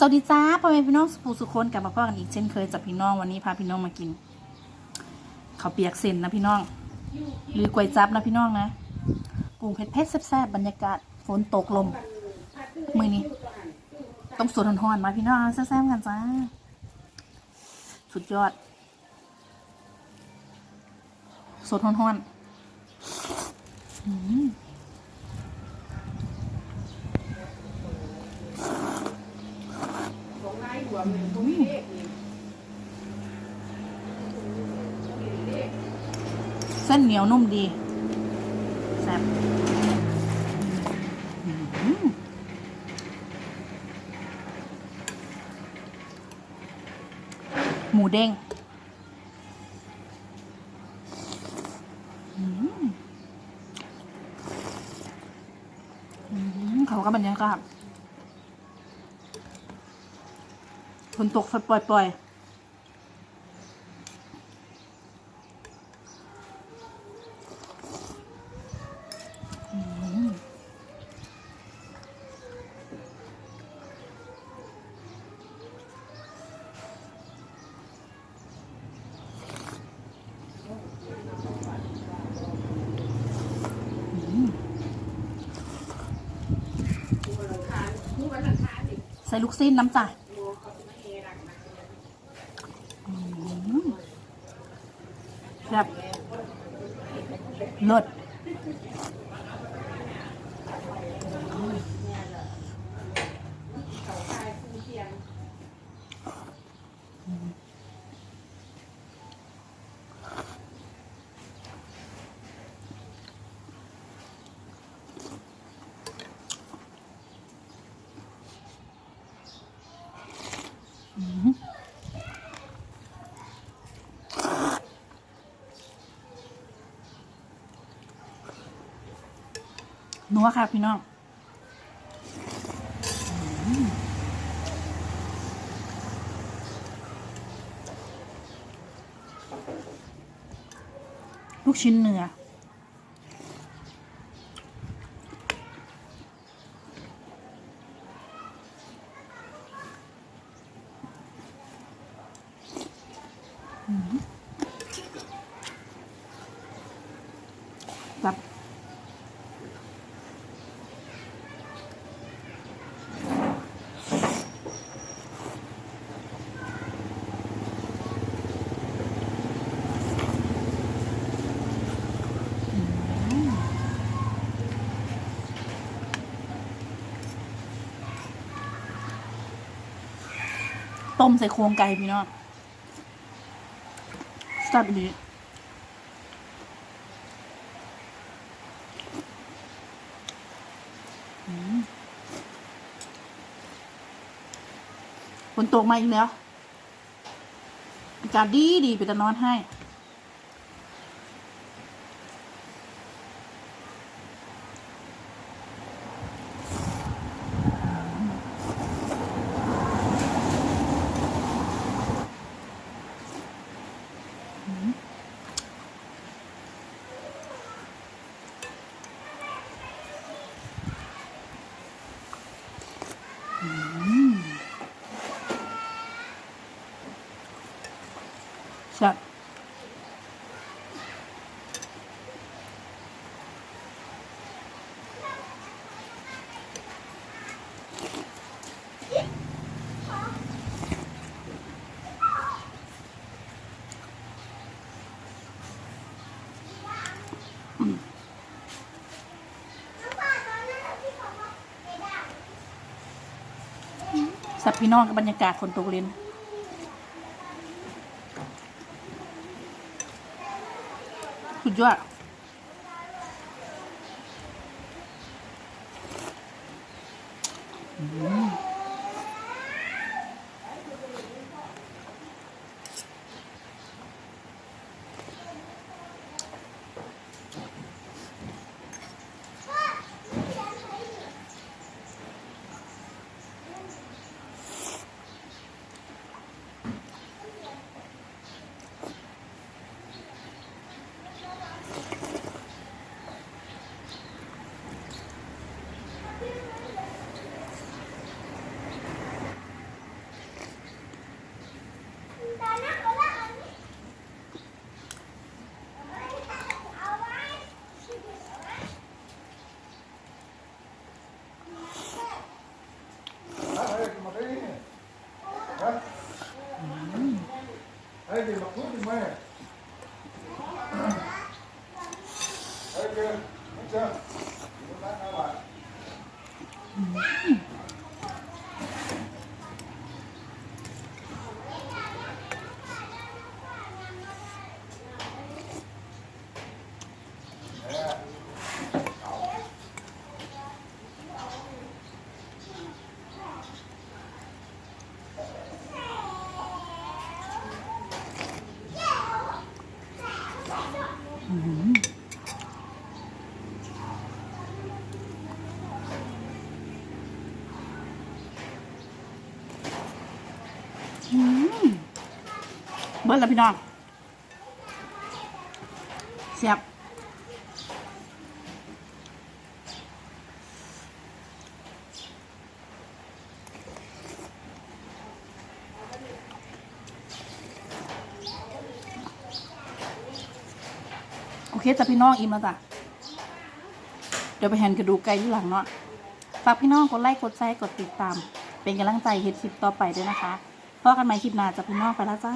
สวัสดีจ้าพ่อแม่พี่น้องสุภูสุคนกลับมาพ่อกันอีกเช่นเคยจากพี่น้องวันนี้พาพี่น้องมากินข้าวเปียกเส้นนะพี่น้องหรือกล้วยจับนะพี่น้องนะปรุงเผ็ดแซ่บๆบรรยากาศฝนตกลมมือนี้ต้องสดร้อนๆมาพี่น้องแซ่บๆกันจ้าสุดยอดสดร้อนๆเส้นเหนียวนุ่มดีแซ่บหมูเด้งเขาก็บรรยากาศฝนตกปล่อยใส่ลูกชิ้นน้ำจ่าแบบเลิศนัวค่ะพี่น้องลูกชิ้นเนื้อแบบต้มใส่โครงไก่พี่น้องแซ่บดีฝนตกมาอีกแล้วอากาศดีไปแต่นอนให้แซ่บสับพี่น้องกับบรรยากาศฝนตกลิ้นสุดยอด เบิ้ลแล้วพี่น้องเสียบโอเคจ้ะพี่น้องอิ่มแล้วจ้ะเดี๋ยวไปหั่นกระดูกไก่ที่หลังเนาะฝากพี่น้องกดไลค์กดแชร์กดติดตามเป็นกำลังใจเฮ็ดคลิปต่อไปด้วยนะคะพบกันใหม่คลิปหน้าจ้ะพี่น้องไปแล้วจ้า